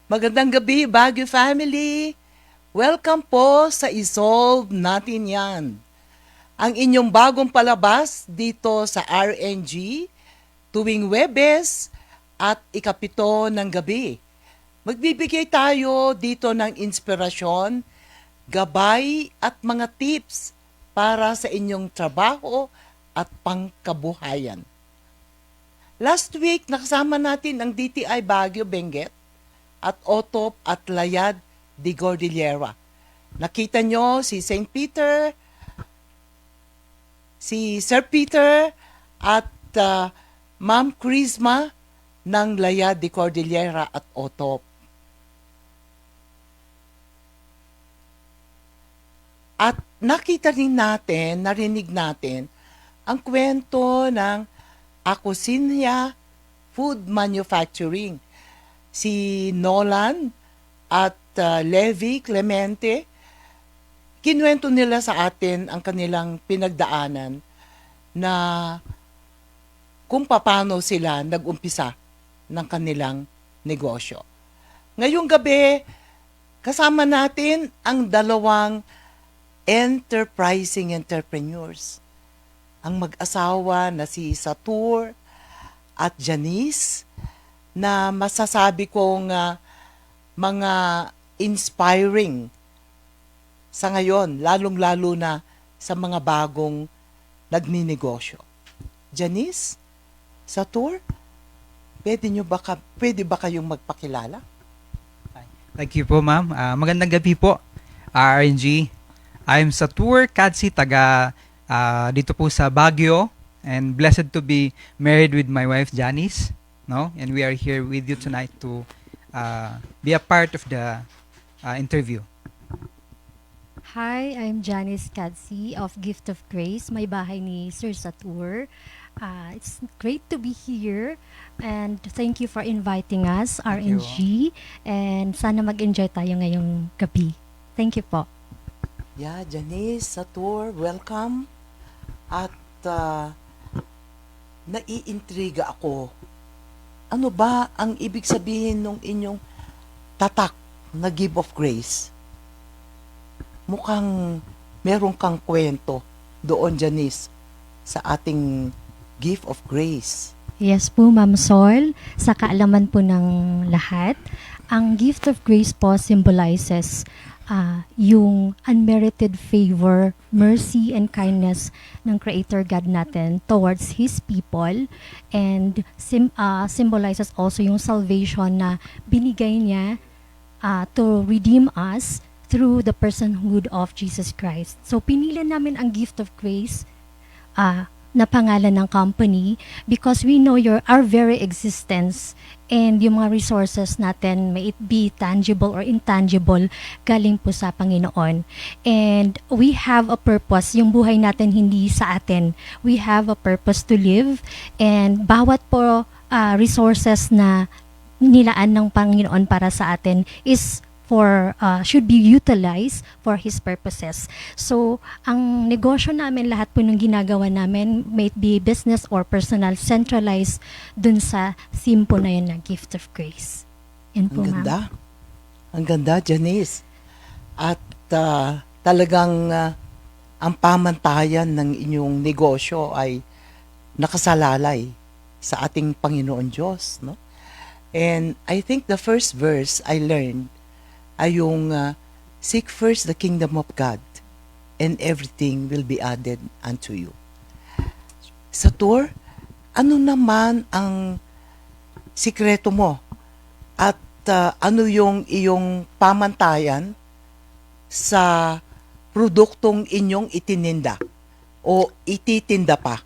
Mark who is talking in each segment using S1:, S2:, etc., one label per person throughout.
S1: Magandang gabi, Baguio family! Welcome po sa Isolve Natin Yan. Ang inyong bagong palabas dito sa RNG tuwing Webes at ikapito ng gabi. Magbibigay tayo dito ng inspirasyon, gabay at mga tips para sa inyong trabaho at pangkabuhayan. Last week, nakasama natin ang DTI Baguio Benguet at Otop at Layad de Cordillera. Nakita nyo si St. Peter, si Sir Peter at Ma'am Crisma ng Layad de Cordillera at Otop. At nakita rin natin, narinig natin ang kwento ng Akusinya Food Manufacturing. Si Nolan at Levi Clemente, kinuwento nila sa atin ang kanilang pinagdaanan na kung paano sila nag-umpisa ng kanilang negosyo. Ngayong gabi, kasama natin ang dalawang enterprising entrepreneurs. Ang mag-asawa na si Satur at Janice, na masasabi kong mga inspiring sa ngayon, lalong-lalo na sa mga bagong nagninegosyo. Janice, Satur, pwede ba kayong magpakilala?
S2: Thank you po, ma'am. Magandang gabi po, RNG. I'm Satur Kadsi, taga dito po sa Baguio, and blessed to be married with my wife Janice, no? And we are here with you tonight to be a part of the interview.
S3: Hi, I'm Janice Kadsi of Gift of Grace, may bahay ni Sir Satur. It's great to be here and thank you for inviting us,
S2: Thank you.
S3: RNG, and sana mag-enjoy tayo ngayong gabi. Thank you po.
S1: Yeah, Janice, Satur, welcome. At naiintriga ako. Ano ba ang ibig sabihin ng inyong tatak na Gift of Grace? Mukhang meron kang kwento doon, Janice, sa ating Gift of Grace.
S3: Yes po, Ma'am Sol, sa kaalaman po ng lahat, ang Gift of Grace po symbolizes yung unmerited favor, mercy, and kindness ng Creator God natin towards His people, and symbolizes also yung salvation na binigay niya to redeem us through the personhood of Jesus Christ. So pinili namin ang Gift of Grace na pangalan ng company because we know our very existence and yung mga resources natin, may it be tangible or intangible, galing po sa Panginoon. And we have a purpose. Yung buhay natin hindi sa atin. We have a purpose to live, and bawat po resources na nilaan ng Panginoon para sa atin is should be utilized for His purposes. So, ang negosyo namin, lahat po ng ginagawa namin, may it be business or personal, centralized dun sa theme po na yun na Gift of Grace. Yan po,
S1: Ang
S3: ma'am.
S1: ganda. Ang ganda, Janice. At talagang ang pamantayan ng inyong negosyo ay nakasalalay sa ating Panginoon Diyos, no? And I think the first verse I learned ay yung seek first the kingdom of God and everything will be added unto you. Satur, ano naman ang sikreto mo at ano yung iyong pamantayan sa produktong inyong itininda o ititinda pa?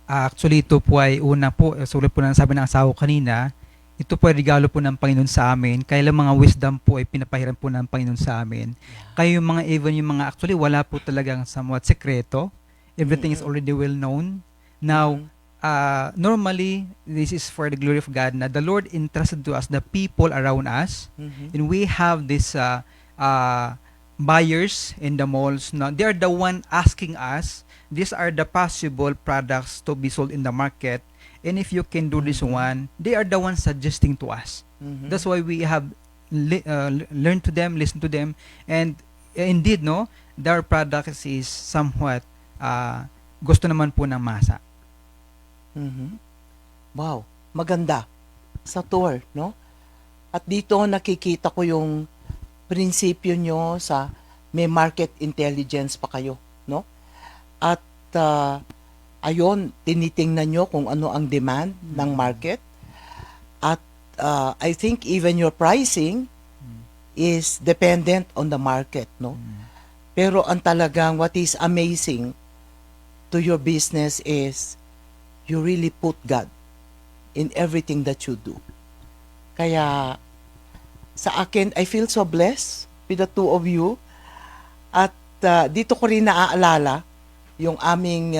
S2: Actually, ito po ay una po, sulit po na sabi ng asawa ko kanina, ito po ay regalo po ng Panginoon sa amin. Kaya lang mga wisdom po ay pinapahiram po ng Panginoon sa amin. Kaya yung mga, even yung mga, actually wala po talagang somewhat sekreto. Everything is already well known. Now, normally, this is for the glory of God na the Lord entrusted to us the people around us. And we have this buyers in the malls. Now, they are the one asking us, these are the possible products to be sold in the market. And if you can do this one, they are the ones suggesting to us. That's why we have learn to them, listen to them, and indeed, no, their products is somewhat gusto naman po ng masa.
S1: Mhm. Wow, maganda sa tour, no? At dito nakikita ko yung prinsipyo nyo sa may market intelligence pa kayo, no? At ayon, tinitingnan nyo kung ano ang demand ng market. At I think even your pricing is dependent on the market, no? Pero ang talagang what is amazing to your business is you really put God in everything that you do. Kaya sa akin, I feel so blessed with the two of you. At dito ko rin naaalala yung aming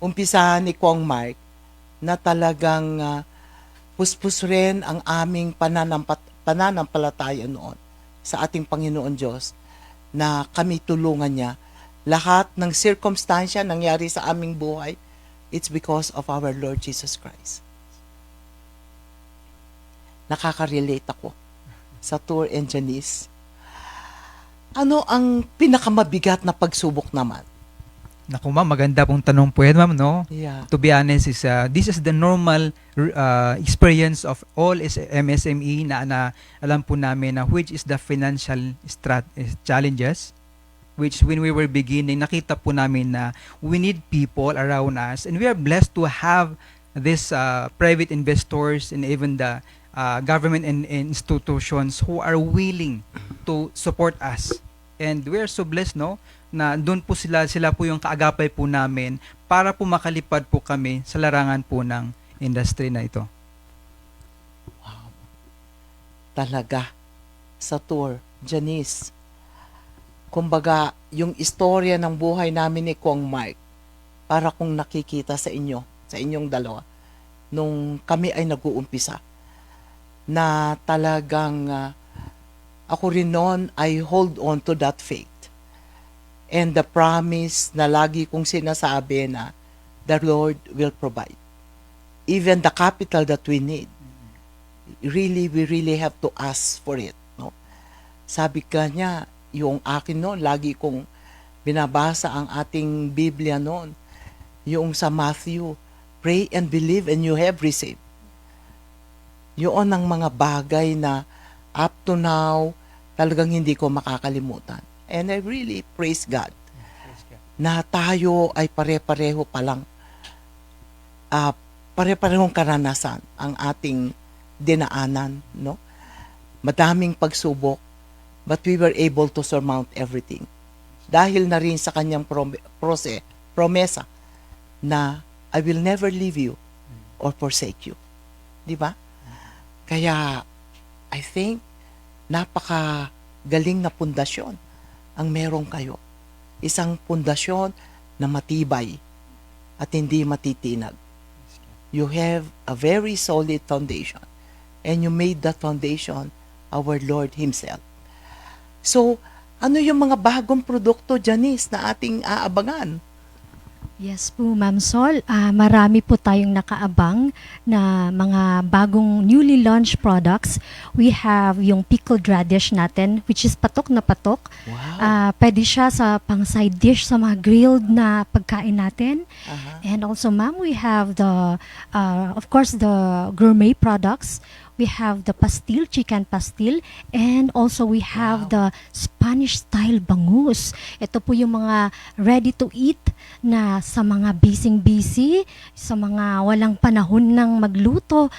S1: umpisahan ni Kong Mark na talagang puspos rin ang aming pananampalataya noon sa ating Panginoon Diyos na kami tulungan niya. Lahat ng circumstansya nangyari sa aming buhay, it's because of our Lord Jesus Christ. Nakaka-relate ako sa Tour and Janice. Ano ang pinakamabigat na pagsubok naman?
S2: Naku ma'am, maganda pong tanong po yan ma'am, no?
S1: Yeah.
S2: To be honest, this is the normal experience of all MSME na alam po namin na which is the financial challenges, which when we were beginning, nakita po namin na we need people around us, and we are blessed to have this private investors and even the government and institutions who are willing to support us. And we are so blessed, no, na doon po sila po yung kaagapay po namin para po makalipad po kami sa larangan po ng industry na ito.
S1: Talaga sa Tour, Janice. Kumbaga, yung istorya ng buhay namin ni Kong Mark, para kung nakikita sa inyo, sa inyong dalawa, nung kami ay nag-uumpisa, na talagang ako rin noon I hold on to that faith. And the promise na lagi kong sinasabi na the Lord will provide. Even the capital that we need, we really have to ask for it. No? Sabi ka niya, yung akin noon, lagi kong binabasa ang ating Biblia noon, yung sa Matthew, pray and believe and you have received. Yun ang mga bagay na up to now, talagang hindi ko makakalimutan. And I really praise God na tayo ay pare-pareho palang pare-parehong karanasan ang ating dinaanan, no? Madaming pagsubok, but we were able to surmount everything. Dahil na rin sa kanyang promesa na I will never leave you or forsake you. Di ba? Kaya I think napakagaling na pundasyon ang meron kayo. Isang pundasyon na matibay at hindi matitinag. You have a very solid foundation and you made that foundation our Lord Himself. So, ano yung mga bagong produkto, Janice, na ating aabangan?
S3: Yes po, Ma'am Sol. Marami po tayong nakaabang na mga bagong newly launched products. We have yung pickled radish natin, which is patok na patok.
S1: Wow.
S3: Pwede siya sa pang side dish sa mga grilled na pagkain natin.
S1: Aha.
S3: And also, ma'am, we have of course, the gourmet products. We have the pastil, chicken pastil, and also we have the Spanish-style bangus. Ito po yung mga ready-to-eat na sa mga busy, sa mga walang panahon ng magluto,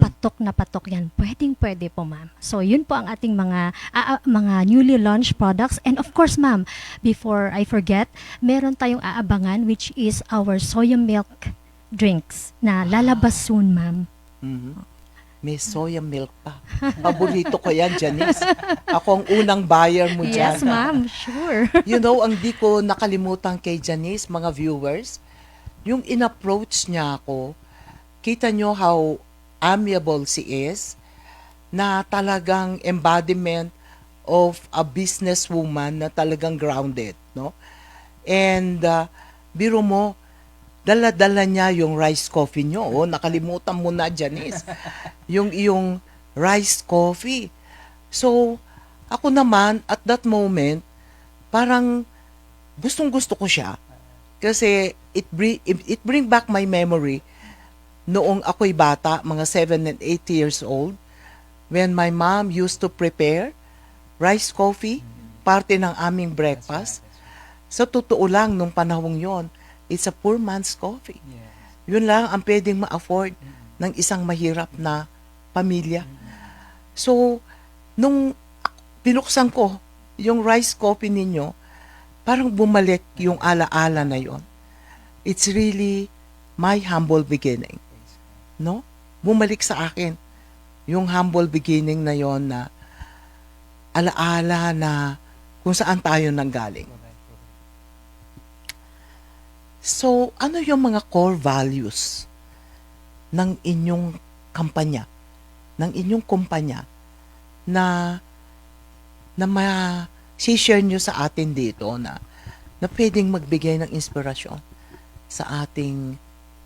S3: patok na patok yan. Pwedeng-pwede po, ma'am. So, yun po ang ating mga newly launched products. And of course, ma'am, before I forget, meron tayong aabangan which is our soya milk drinks na lalabas soon, ma'am.
S1: Mhm. May soya milk pa. Paborito ko yan, Janice. Ako ang unang buyer mo dyan.
S3: Yes, ma'am. Sure.
S1: You know, ang di ko nakalimutan kay Janice, mga viewers, yung in-approach niya ako, kita nyo how amiable she is, na talagang embodiment of a businesswoman na talagang grounded, no? And biro mo, dala-dala niya yung rice coffee nyo. Oh, nakalimutan mo na, Janice. Yung iyong rice coffee. So, ako naman, at that moment, parang gustong-gusto ko siya. Kasi it bring back my memory noong ako'y bata, mga 7 and 8 years old, when my mom used to prepare rice coffee, parte ng aming breakfast. Sa totoo lang, nung panahong yon, it's a poor man's coffee. Yun lang ang pwedeng ma-afford ng isang mahirap na pamilya. So, nung binuksan ko yung rice coffee ninyo, parang bumalik yung alaala na yon. It's really my humble beginning. No? Bumalik sa akin yung humble beginning na yon, na alaala na kung saan tayo nanggaling. So, ano yung mga core values ng inyong kampanya, ng inyong kumpanya na ma-share nyo sa atin dito na pwedeng magbigay ng inspirasyon sa ating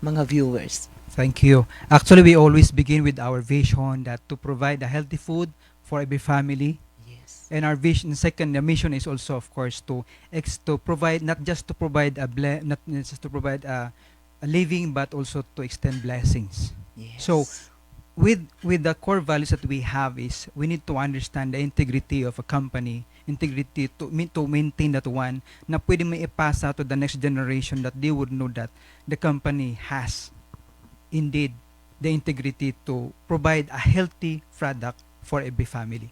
S1: mga viewers?
S2: Thank you. Actually, we always begin with our vision that to provide a healthy food for every family.
S1: Yes.
S2: And our vision, second, the mission is also, of course, to provide, not just to provide not just to provide a living, but also to extend blessings.
S1: Yes.
S2: So, with the core values that we have is we need to understand the integrity of a company, integrity to maintain that one na pwede may ipasa to the next generation, that they would know that the company has indeed the integrity to provide a healthy product for every family.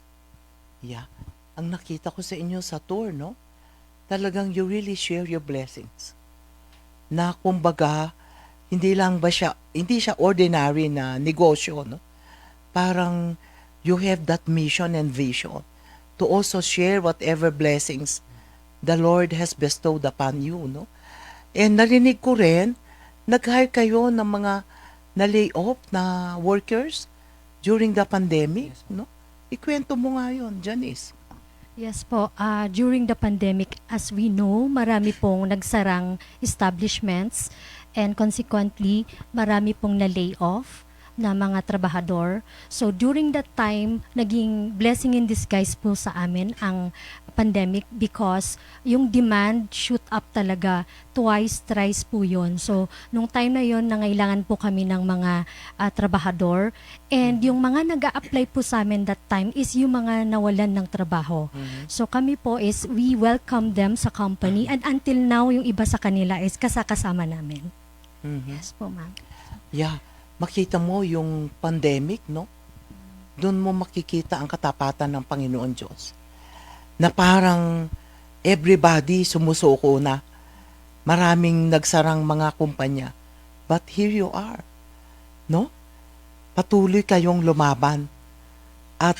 S1: Yeah. Ang nakita ko sa inyo sa tour, no? Talagang you really share your blessings. Na kumbaga, hindi siya ordinary na negosyo, no? Parang you have that mission and vision to also share whatever blessings the Lord has bestowed upon you, no? And narinig ko rin, nag-hire kayo ng mga na-lay-off na workers during the pandemic, no? Ikwento mo nga yun, Janice.
S3: Yes po, during the pandemic, as we know, marami pong nagsarang establishments and consequently, marami pong na-lay off na mga trabahador. So during that time, naging blessing in disguise po sa amin ang pandemic because yung demand shoot up talaga, twice, thrice po yun. So nung time na yun, nangailangan po kami ng mga trabahador, and yung mga nag-a-apply po sa amin that time is yung mga nawalan ng trabaho. So kami po is we welcome them sa company, and until now yung iba sa kanila is kasama namin. Yes po, ma'am.
S1: Yeah. Makita mo yung pandemic, no? Doon mo makikita ang katapatan ng Panginoon Diyos. Na parang everybody sumusuko na. Maraming nagsarang mga kumpanya. But here you are. No? Patuloy kayong lumaban. At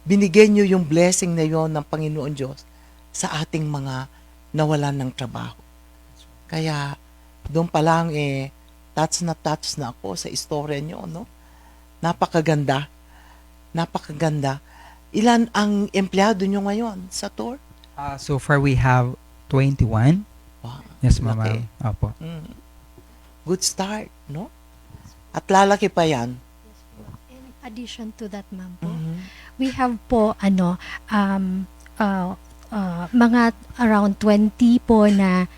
S1: binigyan nyo yung blessing na yon ng Panginoon Diyos sa ating mga nawalan ng trabaho. Kaya doon pa lang touch na ako sa istorya nyo, no? Napakaganda. Napakaganda. Ilan ang empleyado nyo ngayon sa tour?
S2: So far we have 21.
S1: Wow.
S2: Yes, ma'am.
S1: Laki.
S2: Opo.
S1: Good start, no? At lalaki pa yan.
S3: In addition to that, ma'am po, we have po mga around 20 po na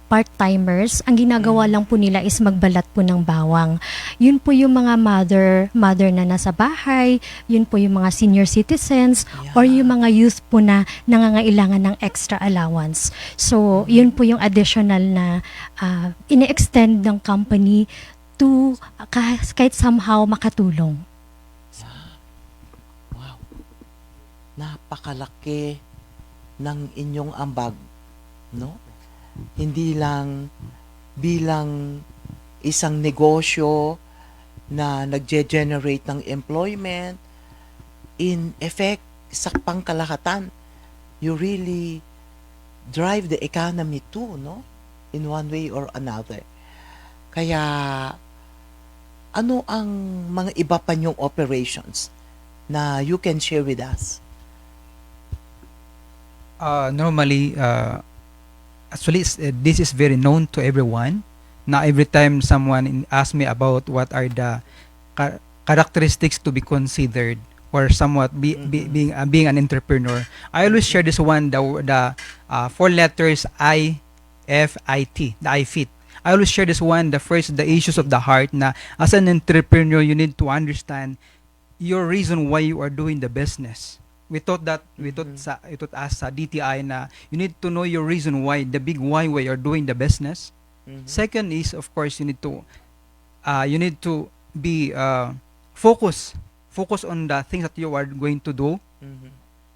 S3: part-timers. Ang ginagawa lang po nila is magbalat po ng bawang. Yun po yung mga mother na nasa bahay, yun po yung mga senior citizens, or yung mga youth po na nangangailangan ng extra allowance. So, yun po yung additional na ine-extend ng company to kahit somehow makatulong.
S1: Wow. Napakalaki ng inyong ambag, no? Hindi lang bilang isang negosyo na nagge-generate ng employment, in effect, sa pangkalahatan, you really drive the economy too, no? In one way or another. Kaya, ano ang mga iba pa niyong operations na you can share with us?
S2: Normally, actually, this is very known to everyone. Now, every time someone asks me about what are the characteristics to be considered or somewhat being an entrepreneur, I always share this one, the four letters IFIT, the IFIT. I always share this one, the first, the issues of the heart, na as an entrepreneur, you need to understand your reason why you are doing the business. We taught us sa DTI na you need to know your reason why, the big why you're doing the business. Second is, of course, you need to be focus on the things that you are going to do.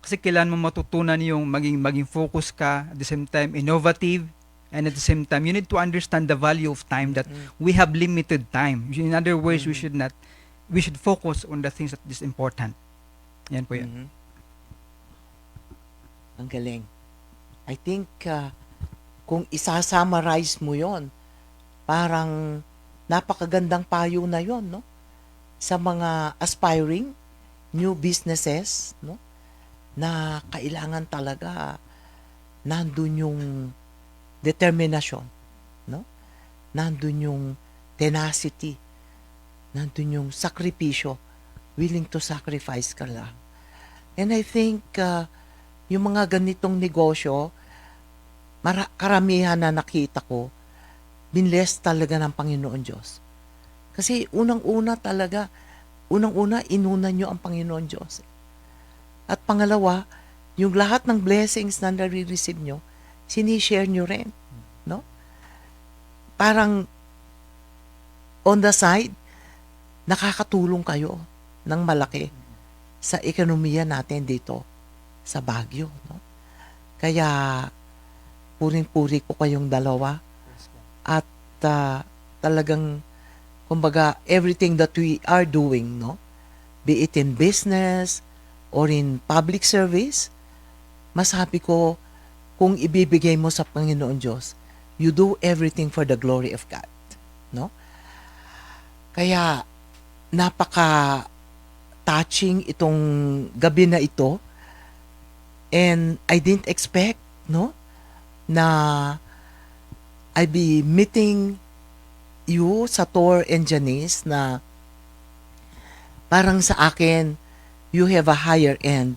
S2: Kasi kailan mo matutunan yung maging focus ka, at the same time innovative, and at the same time you need to understand the value of time, that we have limited time. In other words, we should focus on the things that is important. Yan po yan.
S1: Ang galing. I think kung isa-summarize mo yon, parang napakagandang payo na yon, no? Sa mga aspiring new businesses, no? Na kailangan talaga nandun yung determinasyon, no? Nandun yung tenacity, nandun yung sakripisyo, willing to sacrifice ka lang. And I think yung mga ganitong negosyo, karamihan na nakita ko, binless talaga ng Panginoon Diyos. Kasi unang-una, inuna nyo ang Panginoon Diyos. At pangalawa, yung lahat ng blessings na nare-receive nyo, sinishare nyo rin. No? Parang on the side, nakakatulong kayo ng malaki sa ekonomiya natin dito sa Baguio. No? Kaya, puring-puri ko kayong dalawa. At talagang, kumbaga, everything that we are doing, no? Be it in business or in public service, masabi ko, kung ibibigay mo sa Panginoon Diyos, you do everything for the glory of God. No? Kaya, napaka-touching itong gabi na ito. And I didn't expect, no, na I'll be meeting you sa Tor and Janice, na parang sa akin, you have a higher end.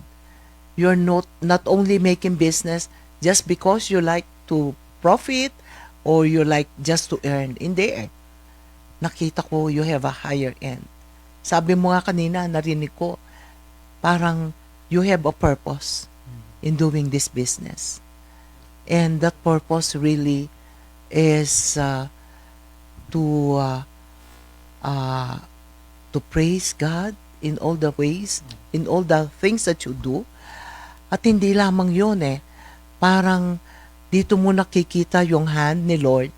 S1: You're not only making business just because you like to profit or you like just to earn. Hindi eh. Nakita ko you have a higher end. Sabi mo nga kanina, narinig ko, parang you have a purpose in doing this business. And that purpose really is to praise God in all the ways, in all the things that you do. At hindi lamang yun eh. Parang dito mo nakikita yung hand ni Lord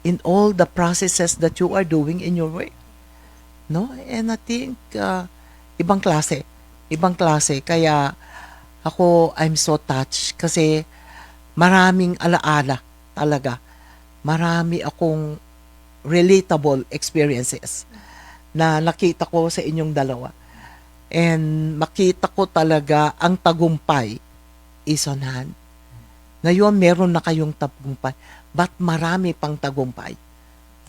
S1: in all the processes that you are doing in your work. No? And I think ibang klase. Kaya ako, I'm so touched kasi maraming alaala talaga. Marami akong relatable experiences na nakita ko sa inyong dalawa. And makita ko talaga ang tagumpay is on hand. Ngayon, meron na kayong tagumpay. But marami pang tagumpay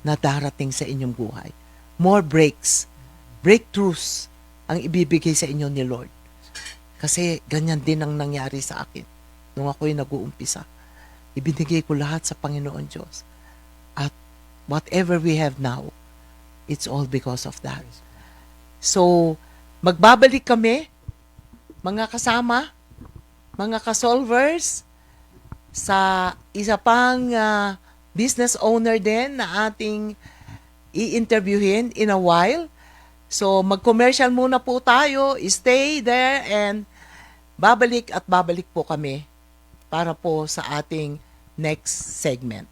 S1: na darating sa inyong buhay. More breakthroughs ang ibibigay sa inyo ni Lord. Kasi ganyan din ang nangyari sa akin nung ako'y nag-uumpisa. Ibinigay ko lahat sa Panginoon Diyos. At whatever we have now, it's all because of that. So, magbabalik kami, mga kasama, mga kasolvers, sa isa pang business owner din na ating i-interviewin in a while. So, mag-commercial muna po tayo, stay there, and babalik po kami para po sa ating next segment.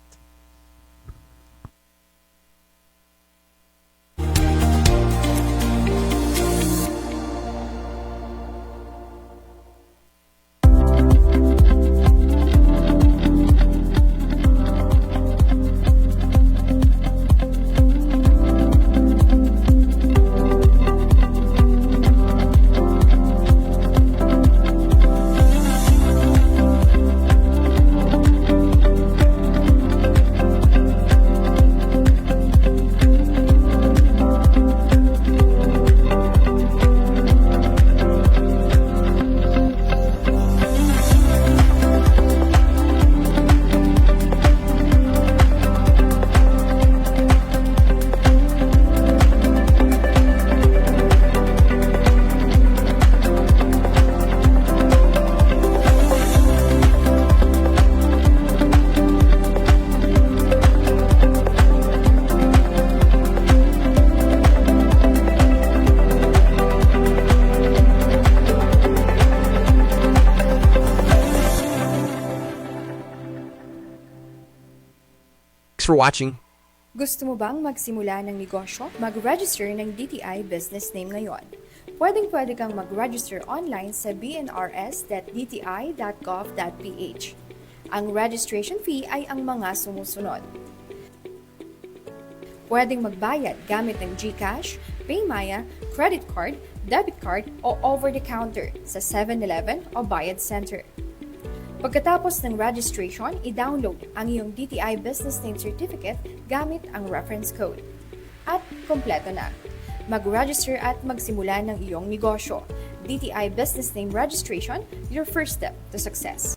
S4: Thanks for watching.
S5: Gusto mo bang magsimula ng negosyo? Mag-register ng DTI Business Name ngayon. Pwedeng-pwede kang mag-register online sa bnrs.dti.gov.ph. Ang registration fee ay ang mga sumusunod. Pwedeng magbayad gamit ng GCash, PayMaya, credit card, debit card o over-the-counter sa 7-Eleven o Bayad Center. Pagkatapos ng registration, i-download ang iyong DTI Business Name Certificate gamit ang reference code. At kompleto na. Mag-register at magsimula ng iyong negosyo. DTI Business Name Registration, your first step to success.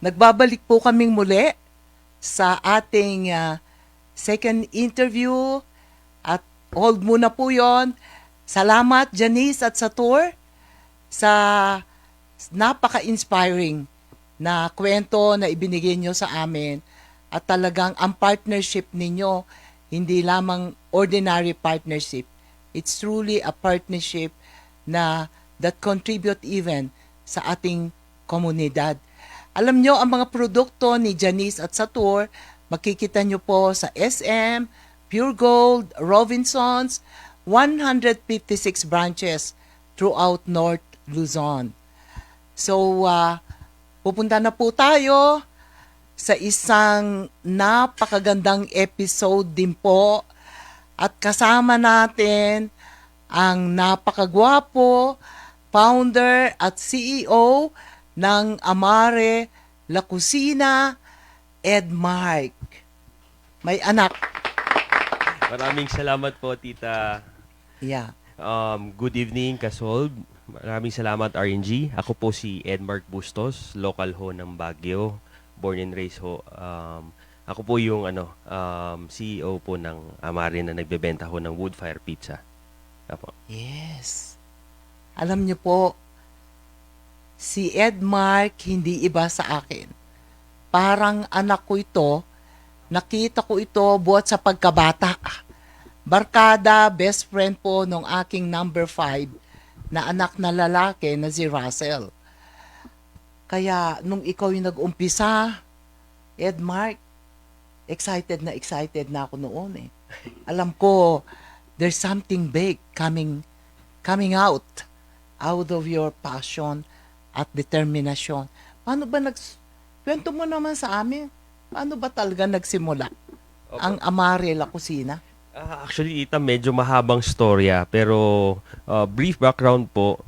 S1: Nagbabalik po kaming muli sa ating second interview at hold muna po yon. Salamat Janice at Satur sa napaka-inspiring na kwento na ibinigay nyo sa amin at talagang ang partnership ninyo hindi lamang ordinary partnership. It's truly a partnership na that contribute even sa ating komunidad. Alam nyo, ang mga produkto ni Janice at Satur, makikita nyo po sa SM, Pure Gold, Robinsons, 156 branches throughout North Luzon. So, pupunta na po tayo sa isang napakagandang episode din po at kasama natin ang napakagwapo, founder at CEO ng Amare La Cocina, Ed Mark. May anak.
S6: Maraming salamat po, Tita.
S1: Yeah.
S6: Good evening, Kasolb. Maraming salamat, RNG. Ako po si Edmark Bustos, local ho ng Baguio. Born and raised ho. Ako po yung CEO po ng Amare na nagbebenta ho ng wood fire pizza. Apo.
S1: Yes. Alam niyo po, si Ed Mark hindi iba sa akin. Parang anak ko ito, nakita ko ito buhat sa pagkabata. Barkada, best friend po nung aking number 5 na anak na lalaki na si Russell. Kaya nung ikaw yung nag-umpisa, Ed Mark, excited na ako noon eh. Alam ko, there's something big coming out of your passion at determinasyon. Paano ba kwento mo naman sa amin, paano ba talaga nagsimula ang Amare La Cocina?
S6: Actually, Tita, medyo mahabang storya. Pero brief background po.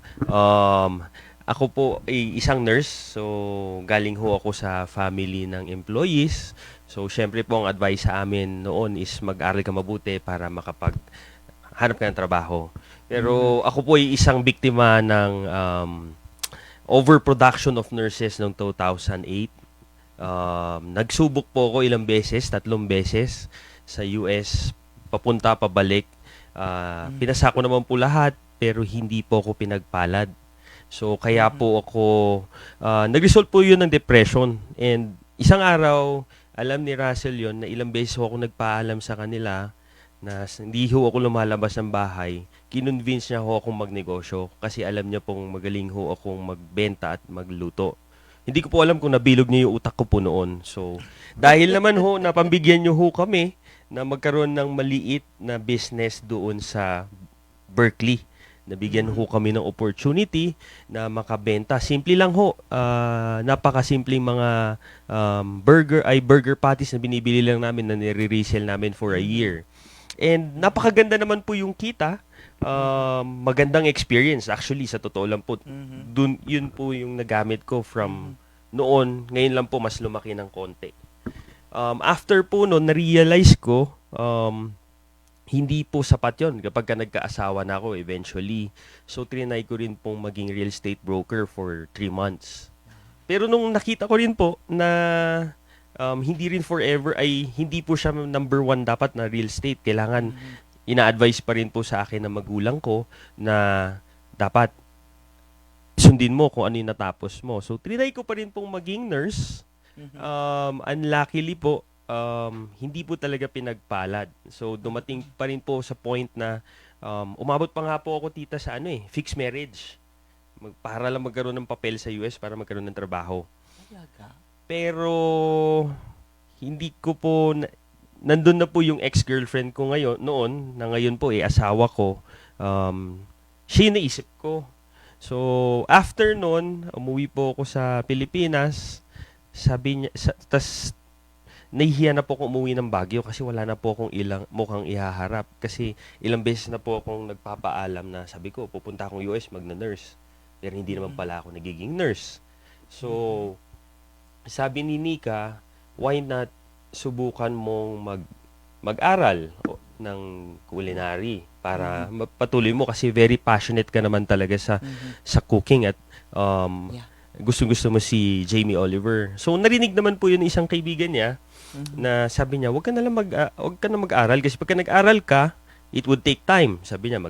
S6: Ako po ay isang nurse. So, galing ho ako sa family ng employees. So, syempre po ang advice sa amin noon is mag-aral ka mabuti para makapaghanap ka ng trabaho. Pero ako po ay isang biktima ng overproduction of nurses noong 2008. Nagsubok po ako 3 beses sa US, papunta, pabalik. Pinasa ko naman po lahat, pero hindi po ako pinagpalad. So, kaya po ako, nag-result po yun ng depression. And isang araw, alam ni Russell yun, na ilang beses ako nagpaalam sa kanila na hindi ho ako lumalabas ng bahay. Kinonvince niya ho akong magnegosyo kasi alam niya pong magaling ho akong magbenta at magluto. Hindi ko po alam kung nabilog niya yung utak ko po noon. So, dahil naman ho, napambigyan niyo ho kami na magkaroon ng maliit na business doon sa Berkeley. Nabigyan ho kami ng opportunity na makabenta. Simple lang ho. Napakasimpleng mga burger patties na binibili lang namin na nire-resell namin for a year. And napakaganda naman po yung kita. Magandang experience actually, sa totoo lang po. Yun po yung nagamit ko from noon. Ngayon lang po mas lumaki ng konti. After po noon, na-realize ko hindi po sapat yun kapag ka nagkaasawa na ako eventually. So, trinay ko rin pong maging real estate broker for 3 months. Pero nung nakita ko rin po na hindi rin forever, ay hindi po siya number 1 dapat na real estate. Kailangan, ina-advise pa rin po sa akin ng magulang ko na dapat sundin mo kung ano yung natapos mo. So, trinay ko pa rin pong maging nurse. Unluckily po, hindi po talaga pinagpalad. So, dumating pa rin po sa point na umabot pa nga po ako, tita, sa fixed marriage. Para lang magkaroon ng papel sa US para magkaroon ng trabaho. Pero, hindi ko po, nandun na po yung ex-girlfriend ko noon, na ngayon po asawa ko. Siya yung naisip ko. So, after noon, umuwi po ako sa Pilipinas. Sabi niya, nahihiya na po akong umuwi ng Baguio kasi wala na po akong mukhang ihaharap. Kasi ilang beses na po akong nagpapaalam na sabi ko, pupunta akong US magna-nurse. Pero hindi naman pala ako nagiging nurse. So, sabi ni Nika, why not subukan mong mag-aral ng culinary para patuloy mo kasi very passionate ka naman talaga sa cooking at gustong-gusto mo si Jamie Oliver. So, narinig naman po yun isang kaibigan niya na sabi niya, wag ka na mag-aral kasi pagka nag-aral ka, it would take time. Sabi niya,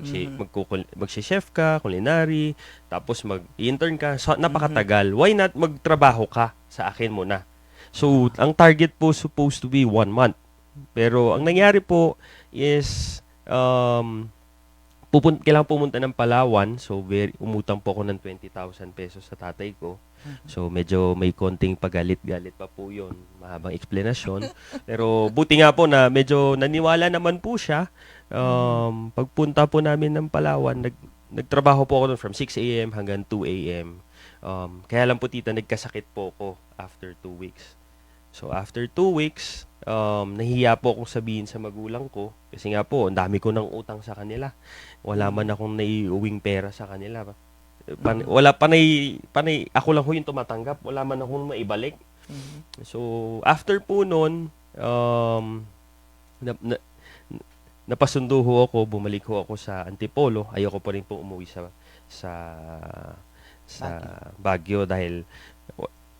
S6: magsi-chef ka, culinary, tapos mag-intern ka. So, napakatagal. Why not magtrabaho ka sa akin muna? So, ang target po supposed to be 1 month. Pero, ang nangyari po is, kailangan pumunta ng Palawan. So, umutang po ako ng 20,000 pesos sa tatay ko. So, medyo may konting pagalit-galit pa po yun. Mahabang eksplanasyon. Pero, buti nga po na medyo naniwala naman po siya. Pagpunta po namin ng Palawan, nagtrabaho po ako doon from 6 a.m. hanggang 2 a.m. Kaya lang po, tita, nagkasakit po ako after 2 weeks. So, after 2 weeks, nahihiya po akong sabihin sa magulang ko. Kasi nga po, ang dami ko ng utang sa kanila. Wala man akong naiuwing pera sa kanila. Wala panay ako lang ho yung tumatanggap. Wala man akong maibalik. So, after po noon, napasundo ho ako, bumalik ho ako sa Antipolo. Ayoko pa rin po umuwi sa Baguio dahil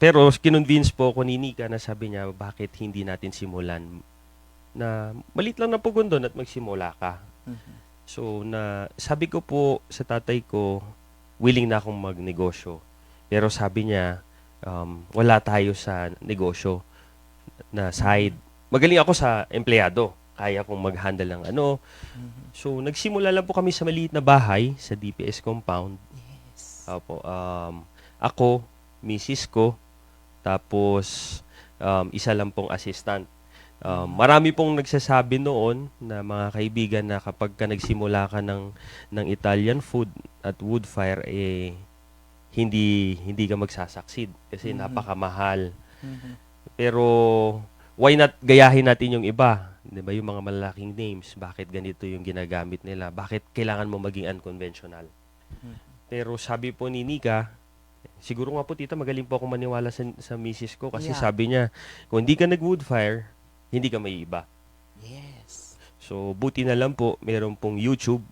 S6: pero kinonvince po ako ni Nika na sabi niya, bakit hindi natin simulan na malit lang na pugon doon at magsimula ka. So, sabi ko po sa tatay ko, willing na akong magnegosyo. Pero sabi niya, wala tayo sa negosyo na side. Magaling ako sa empleyado. Kaya kong mag-handle ng So, nagsimula lang po kami sa maliit na bahay sa DPS compound.
S1: Yes.
S6: Ako, misis ko, tapos isa lang pong assistant. Marami pong nagsasabi noon na mga kaibigan na kapag ka nagsimula ka ng Italian food at wood fire, hindi ka magsasucceed kasi napakamahal. Pero why not gayahin natin yung iba? 'Di ba, yung mga malalaking names, bakit ganito yung ginagamit nila? Bakit kailangan mo maging unconventional? Pero sabi po ni Nika, siguro nga po, tita, magaling po ako maniwala sa misis ko kasi sabi niya, kung hindi ka nag-wood fire, hindi ka may iba.
S1: Yes.
S6: So, buti na lang po, meron pong YouTube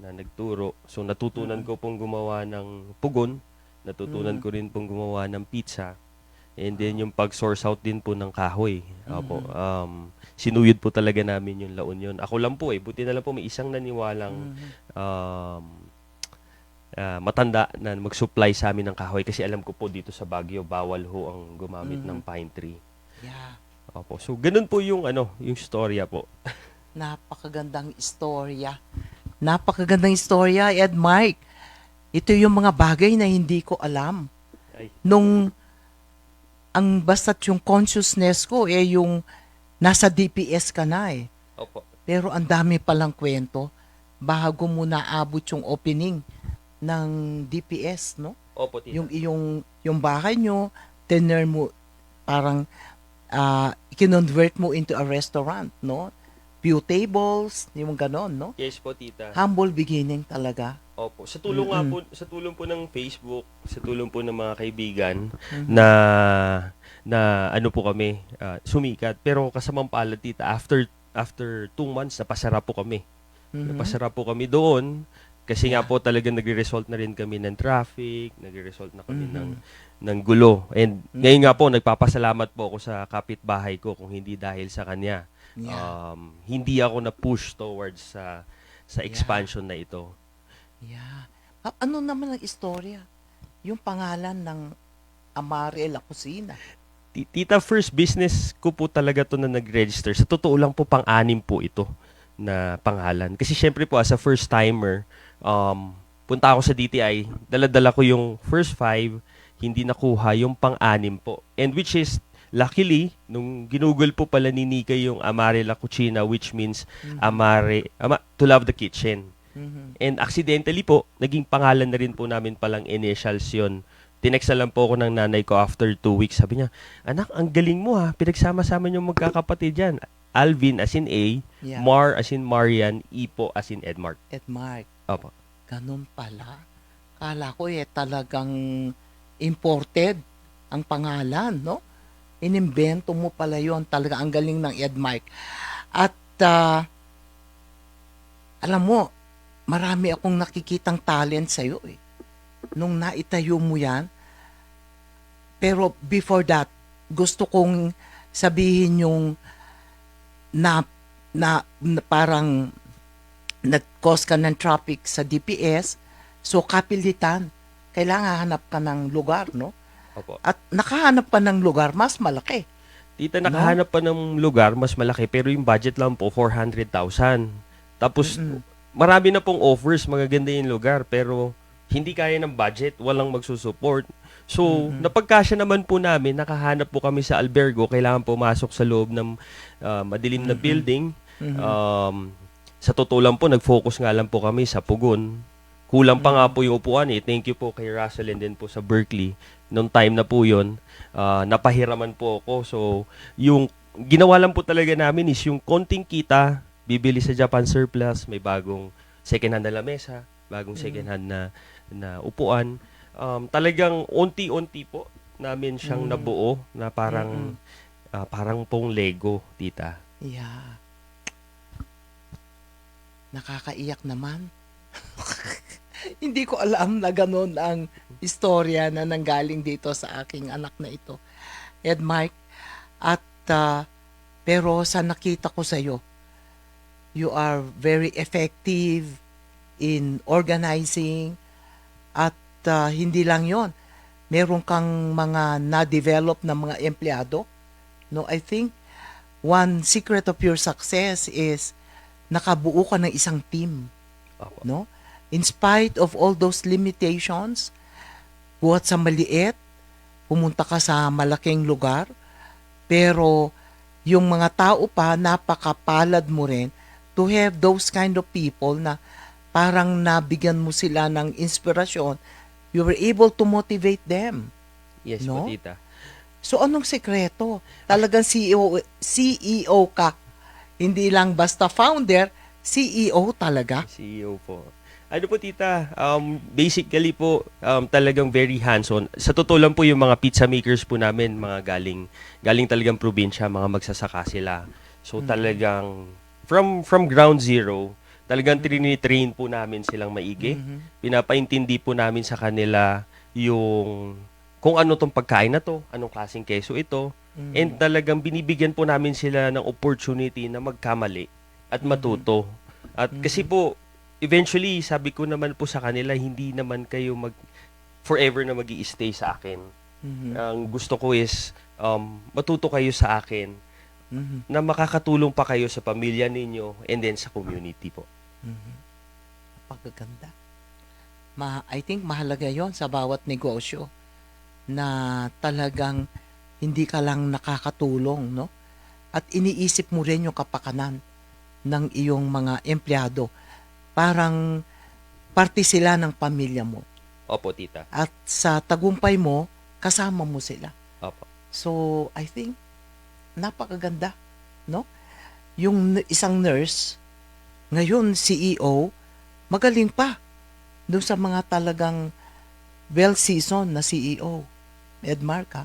S6: na nagturo. So, natutunan ko pong gumawa ng pugon, natutunan ko rin pong gumawa ng pizza, and then yung pag-source out din po ng kahoy. Opo, sinuyod po talaga namin yung La Union. Ako lang po buti na lang po may isang naniwalang matanda na mag-supply sa amin ng kahoy kasi alam ko po dito sa Baguio bawal ho ang gumamit ng pine tree.
S1: Yeah.
S6: Opo. So ganun po yung yung storya po.
S1: Napakagandang istorya. Napakagandang istorya, Ed Mike. Ito yung mga bagay na hindi ko alam.
S6: Ay.
S1: Basta't yung consciousness ko yung nasa DPS ka na
S6: Opo.
S1: Pero ang dami palang kwento bago mo naabot yung opening ng DPS, no?
S6: Opo, tita.
S1: Yung bahay nyo, tinurn mo, parang kinonvert mo into a restaurant, no? Few tables, yung ganon, no?
S6: Yes po, tita.
S1: Humble beginning talaga.
S6: Opo. Sa tulong nga po, sa tulong po ng Facebook, sa tulong po ng mga kaibigan
S1: Mm-hmm.
S6: na ano po kami, sumikat. Pero kasamang palad, tita, after 2 months napasara po kami.
S1: Mhm.
S6: Napasara po kami doon kasi nga po talagang nagre-result na rin kami ng traffic, nagre-result na kami ng gulo. And ngayon nga po nagpapasalamat po ako sa kapitbahay ko kung hindi dahil sa kanya.
S1: Yeah.
S6: Hindi ako na-push towards sa expansion na ito.
S1: Yeah. Ano naman ang istorya? Yung pangalan ng Amare La Cocina.
S6: Tita, first business ko po talaga to na nag-register. Sa totoo lang po, pang-anim po ito na pangalan. Kasi syempre po, as a first-timer, punta ako sa DTI, dala-dala ko yung first 5, hindi nakuha yung pang-anim po. And which is, luckily, nung ginugol po pala ni Nika yung Amare La Cucina, which means to love the kitchen.
S1: Mhm.
S6: And accidentally po, naging pangalan na rin po namin palang initials yun. Tinext na lang po ako ng nanay ko after 2 weeks. Sabi niya, anak, ang galing mo ha. Pinagsama-sama niyo magkakapatid yan. Alvin as in A,
S1: Yeah.
S6: Mar as in Marian, E po as in Edmark.
S1: Edmark.
S6: Opo.
S1: Ganun pala. Kala ko talagang imported ang pangalan, no? Inimbento mo pala yon. Talaga ang galing ng Edmark. At alam mo, marami akong nakikitang talent sa'yo eh. Nung naitayo mo yan. Pero before that, gusto kong sabihin yung na parang nag-cause ka ng traffic sa DPS, so kapilitan. Kailangan hanap ka ng lugar, no?
S6: Opo.
S1: At nakahanap ka ng lugar, mas malaki.
S6: Tita, nakahanap pa ng lugar mas malaki pero yung budget lang po 400,000. Tapos marami na pong offers, magaganda yung lugar pero hindi kaya ng budget, walang magsusupport. So, napagkasya naman po namin, nakahanap po kami sa albergo, kailangan pumasok sa loob ng madilim na building. Sa totoo lang po, nag-focus nga lang po kami sa Pugon. Kulang pa nga po yung upuan eh. Thank you po kay Russell and din po sa Berkeley. Nung time na po yun, napahiraman po ako. So, yung ginawa lang po talaga namin is yung konting kita, bibili sa Japan Surplus, may bagong second hand na lamesa, bagong second hand na upuan. Talagang unti-unti po namin siyang nabuo na parang pong Lego, tita.
S1: Yeah. Nakakaiyak naman. Hindi ko alam na ganun ang istorya na nanggaling dito sa aking anak na ito. Edmark, at pero sa nakita ko sa'yo, you are very effective in organizing at hindi lang yon, meron kang mga na-develop na mga empleyado. No, I think one secret of your success is nakabuo ka ng isang team.
S6: Opo.
S1: No? In spite of all those limitations, buhat sa maliit, pumunta ka sa malaking lugar, pero yung mga tao pa, napakapalad mo rin to have those kind of people na parang nabigyan mo sila ng inspirasyon. You were able to motivate them.
S6: Yes
S1: No?
S6: po, tita.
S1: So anong sekreto? Talagang CEO ka. Hindi lang basta founder, CEO talaga.
S6: CEO po. Ano po, tita? Basically po, talagang very hands-on. Sa totoo lang po, yung mga pizza makers po namin, mga galing talagang probinsya, mga magsasaka sila. So talagang from ground zero, talagang train po namin silang maigi. Pinapaintindi po namin sa kanila yung kung ano tong pagkain na to, anong klaseng keso ito. And talagang binibigyan po namin sila ng opportunity na magkamali at matuto. At kasi po, eventually, sabi ko naman po sa kanila, hindi naman kayo forever na magi-stay sa akin. Ang gusto ko is matuto kayo sa akin na makakatulong pa kayo sa pamilya ninyo and then sa community po.
S1: Pagkaganda. I think mahalaga yon sa bawat negosyo na talagang hindi ka lang nakakatulong, no? At iniisip mo rin yung kapakanan ng iyong mga empleyado. Parang parte sila ng pamilya mo.
S6: Opo, tita.
S1: At sa tagumpay mo, kasama mo sila.
S6: Opo.
S1: So, I think, napakaganda, no? Yung isang nurse, ngayon CEO, magaling pa doon sa mga talagang well-seasoned na CEO. Edmark, ha?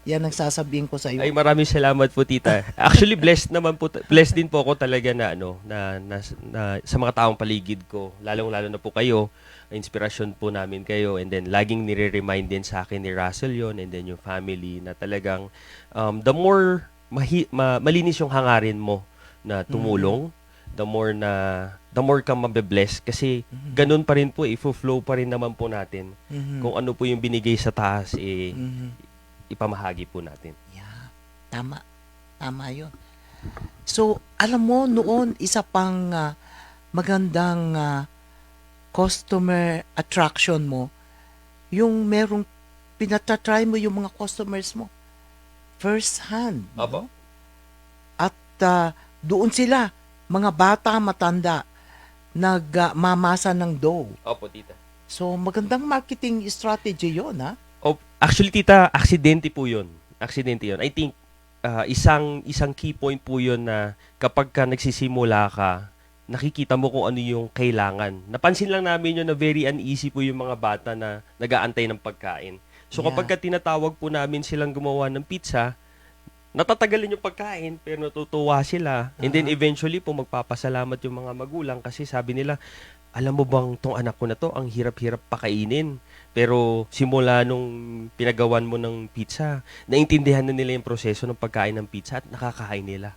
S1: Yan ang sasabihin ko sa iyo.
S6: Ay, maraming salamat po, tita. Actually, blessed naman po, blessed din po ako talaga na, na sa mga taong paligid ko, lalong-lalo na po kayo, inspirasyon po namin kayo, and then laging nire-remind din sa akin ni Russell yon, and then yung family, na talagang, the more malinis yung hangarin mo na tumulong, the more ka mabe-bless, kasi ganun pa rin po, ifo-flow pa rin naman po natin. Kung ano po yung binigay sa taas, ipamahagi po natin.
S1: Yeah, tama. Tama yun. So, alam mo, noon, isa pang magandang customer attraction mo, yung merong pinatatry mo yung mga customers mo. First hand.
S6: Opo.
S1: No? At doon sila, mga bata, matanda, nagmamasa ng dough.
S6: Opo, tita.
S1: So, magandang marketing strategy yon, ha?
S6: Actually, tita, aksidente po yun. Aksidente yun. I think, isang key point po yun na kapag ka nagsisimula ka, nakikita mo kung ano yung kailangan. Napansin lang namin yun na very uneasy po yung mga bata na nag-aantay ng pagkain. So, kapag ka tinatawag po namin silang gumawa ng pizza, natatagalan yung pagkain, pero natutuwa sila. And then, eventually po, magpapasalamat yung mga magulang kasi sabi nila, alam mo bang tong anak ko na to, ang hirap-hirap pakainin. Pero simula nung pinagawan mo ng pizza, naintindihan na nila yung proseso ng pagkain ng pizza at nakakain nila.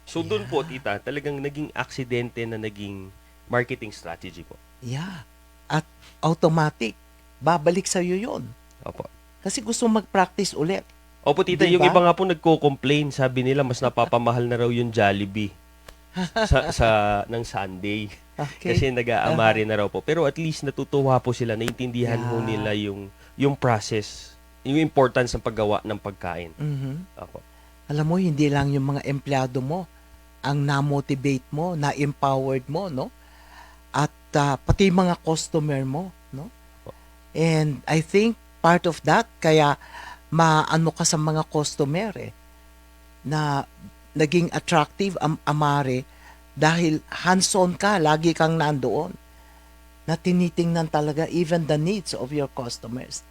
S6: So doon po, tita, talagang naging aksidente na naging marketing strategy po.
S1: Yeah. At automatic, babalik sa'yo yun.
S6: Opo.
S1: Kasi gusto mag-practice ulit.
S6: Opo, tita,
S1: Diba?
S6: yung iba nga po nagko-complain. Sabi nila, mas napapamahal na raw yung Jollibee ng Sunday.
S1: Okay.
S6: Kasi nag-aamari na raw po. Pero at least natutuwa po sila, naintindihan ho nila yung process, yung importance ng paggawa ng pagkain. Opo.
S1: Alam mo, hindi lang yung mga empleyado mo ang na-motivate mo, na-empowered mo, no? At pati mga customer mo, no? And I think part of that, kaya maano ka sa mga customer na naging attractive ang amare dahil hands-on ka, lagi kang nandoon na tinitingnan talaga even the needs of your customers.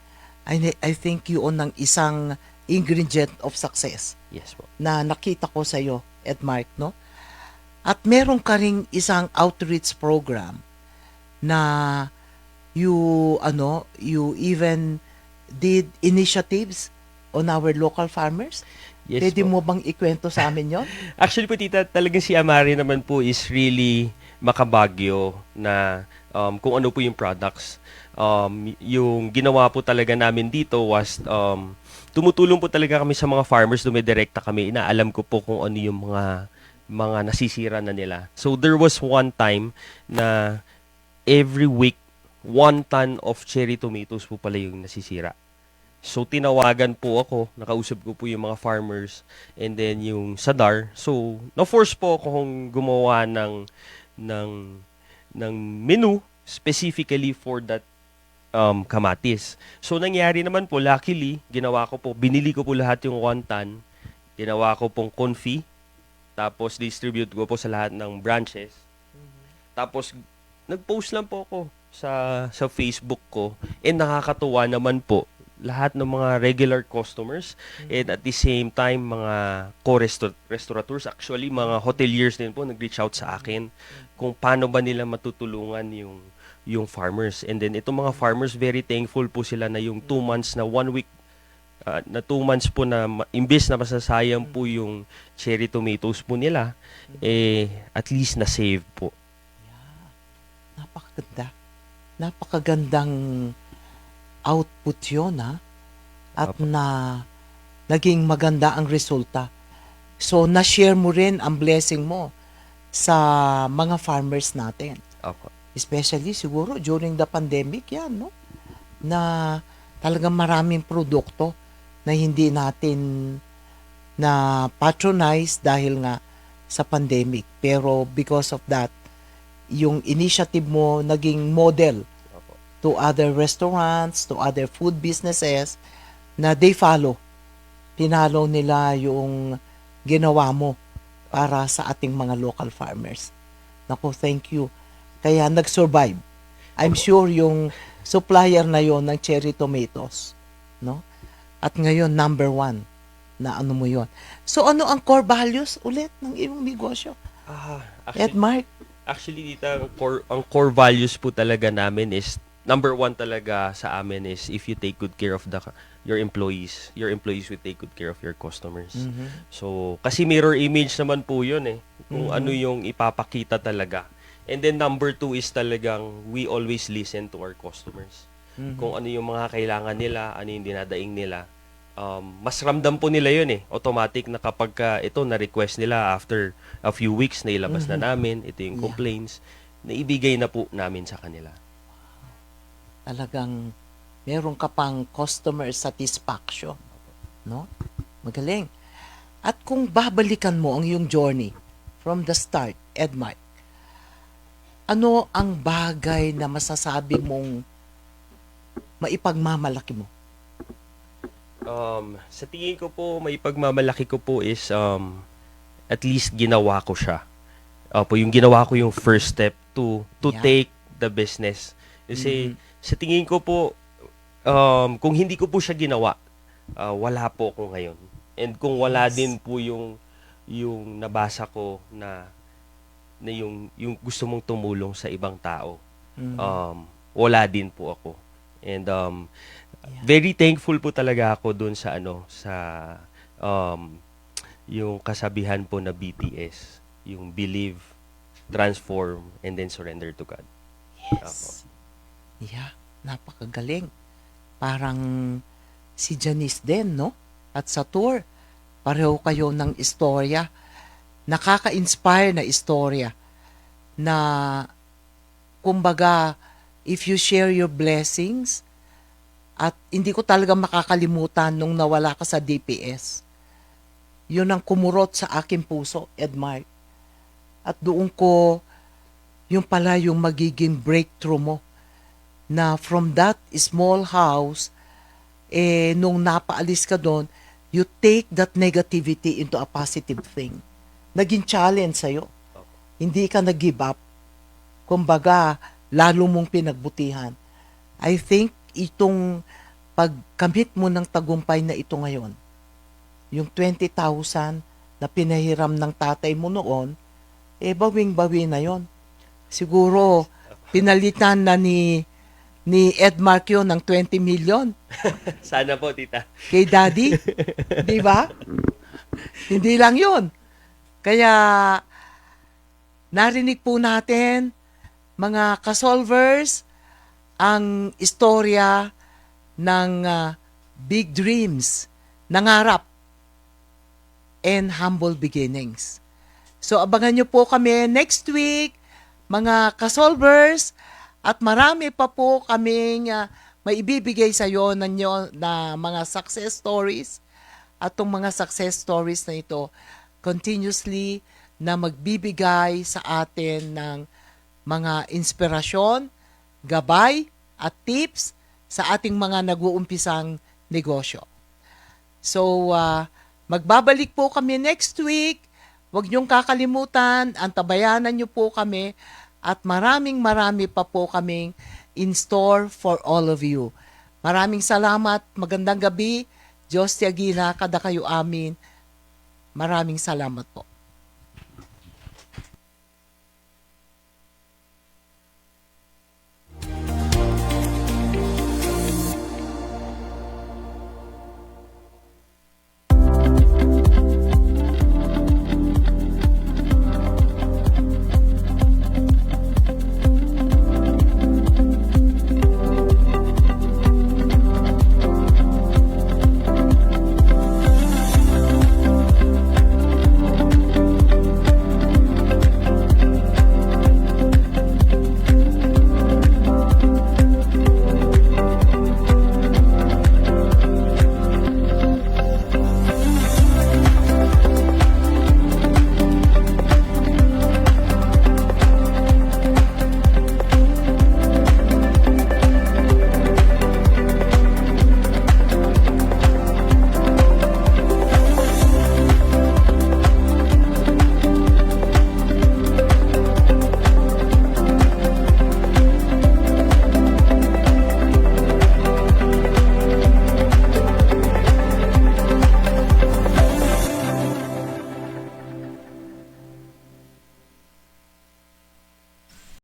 S1: I think yun ang isang ingredient of success
S6: Yes po.
S1: na nakita ko sa iyo, Edmark, no? At meron ka ring isang outreach program na you even did initiatives on our local farmers.
S6: Yes
S1: Pwede
S6: po.
S1: mo bang ikwento sa amin yon?
S6: Actually po, tita, talagang si Amari naman po is really makabagyo na kung ano po yung products. Yung ginawa po talaga namin dito was tumutulong po talaga kami sa mga farmers, dumidirekta kami. Inaalam ko po kung ano yung mga nasisira na nila. So there was one time na every week 1 ton of cherry tomatoes po pala yung nasisira. So, tinawagan po ako, nakausap ko po yung mga farmers, and then yung SADAR. So, na-force po akong gumawa ng menu specifically for that kamatis. So, nangyari naman po, luckily, binili ko po lahat yung 1 ton, ginawa ko pong confit, tapos distribute ko po sa lahat ng branches. Tapos, nag-post lang po ako sa Facebook ko, and nakakatuwa naman po, lahat ng mga regular customers and at the same time mga co-restaurateurs, actually mga hoteliers din po nag-reach out sa akin kung paano ba nila matutulungan yung farmers. And then itong mga farmers, very thankful po sila na yung 2 months na 1 week na 2 months po na imbes na masasayang po yung cherry tomatoes po nila, at least na-save po.
S1: Napakaganda. Napakagandang output yun, ha? At naging maganda ang resulta. So, na-share mo rin ang blessing mo sa mga farmers natin.
S6: Opo.
S1: Especially siguro during the pandemic yan, no? Na talagang maraming produkto na hindi natin na patronize dahil nga sa pandemic. Pero because of that, yung initiative mo naging model
S6: Opo.
S1: to other restaurants, to other food businesses na they follow. Pinalo nila yung ginawa mo para sa ating mga local farmers. Naku, thank you. Kaya nag-survive. I'm sure yung supplier na yon ng cherry tomatoes, no? At ngayon, number 1 na ano mo yon. So, ano ang core values ulit ng iyong negosyo? Edmark?
S6: Actually, Tita, ang core values po talaga namin is, number 1 talaga sa amin is, if you take good care of your employees will take good care of your customers. So, kasi mirror image naman po yun eh. Kung ano yung ipapakita talaga. And then number 2 is talagang we always listen to our customers. Kung ano yung mga kailangan nila, ano yung dinadaing nila. Mas ramdam po nila yun eh. Automatic na kapag ito na-request nila after a few weeks na ilabas na namin, ito yung complaints, naibigay na po namin sa kanila.
S1: Talagang meron ka pang customer satisfaction, no? Magaling. At kung babalikan mo ang iyong journey from the start, Edmark, ano ang bagay na masasabi mong maipagmamalaki mo?
S6: Sa tingin ko po, may pagmamalaki ko po is at least ginawa ko siya. Yung ginawa ko yung first step to
S1: Yeah.
S6: take the business. Kasi sa tingin ko po, kung hindi ko po siya ginawa, wala po ako ngayon. And kung wala din po yung nabasa ko na yung gusto mong tumulong sa ibang tao, wala din po ako. And very thankful po talaga ako dun sa yung kasabihan po na BTS, yung believe, transform, and then surrender to God.
S1: Yes. Yeah, napakagaling. Parang si Janice din, no? At sa tour, pareho kayo ng istorya. Nakaka-inspire na istorya na kumbaga, if you share your blessings, at hindi ko talaga makakalimutan nung nawala ka sa DPS. Yun ang kumurot sa aking puso, Edmark. At doon ko, yung pala yung magiging breakthrough mo, na from that small house, nung napaalis ka doon, you take that negativity into a positive thing. Naging challenge sa'yo. Hindi ka nag-give up. Kumbaga, lalo mong pinagbutihan. I think itong pagkamit mo ng tagumpay na ito ngayon, yung 20,000 na pinahiram ng tatay mo noon, bawing-bawi na yon. Siguro, pinalitan na ni Edmark yun ng 20 million
S6: Sana po, tita.
S1: kay daddy. Di ba? Hindi lang yun. Kaya, narinig po natin, mga kasolvers, ang istorya ng big dreams, nangarap, and humble beginnings. So, abangan nyo po kami next week, mga kasolvers, at marami pa po kaming maibibigay sa iyo na mga success stories. At itong mga success stories na ito, continuously na magbibigay sa atin ng mga inspirasyon, gabay, at tips sa ating mga nag-uumpisang negosyo. So, magbabalik po kami next week. Huwag niyong kakalimutan, antabayanan niyo po kami at marami pa po kaming in store for all of you. Maraming salamat, magandang gabi. Diyos ti agila, kada kayo amin. Maraming salamat po.